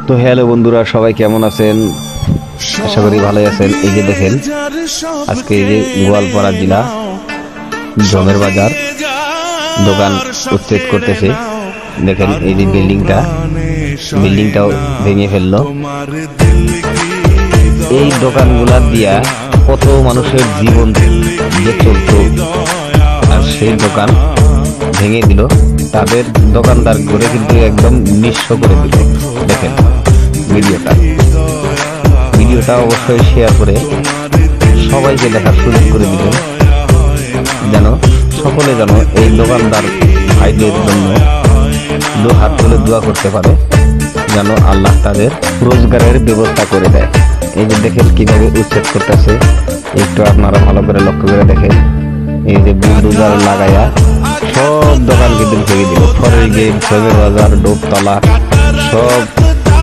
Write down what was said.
তো হ্যালো বন্ধুরা, সবাই কেমন আছেন? আশা করি ভালোই আছেন। এই যে দেখেন, আজকে এই যে গোয়ালপাড়া জেলা জমের বাজার দোকান উচ্ছেদ করতেছে। দেখেন এই যে বিল্ডিংটাও ভেঙে ফেললো। এই দোকানগুলা দিয়া কত মানুষের জীবন যে চলতো, আর সেই দোকান ভেঙে দিল। তাদের দোকানদার করে কিন্তু একদম নিঃস্ব করে দিল। দেখেন ভিডিওটা অবশ্যই শেয়ার করে সবাইকে দেখার সুযোগ করে দিবেন, যেন সকলে যেন এই দোকানদার ভাইদের জন্য দু হাত তুলে দোয়া করতে পারে, যেন আল্লাহ তাদের রোজগারের ব্যবস্থা করে দেয়। এই যে দেখেন কিভাবে উচ্ছেদ করতেছে, একটু আপনারা ভালো করে লক্ষ্য করে দেখেন। এই যে বুলডোজার লাগাইয়া সব দোকান কিন্তু ভেঙে দিল। ফরের গেট, জমের বাজার, ডোবতলা সব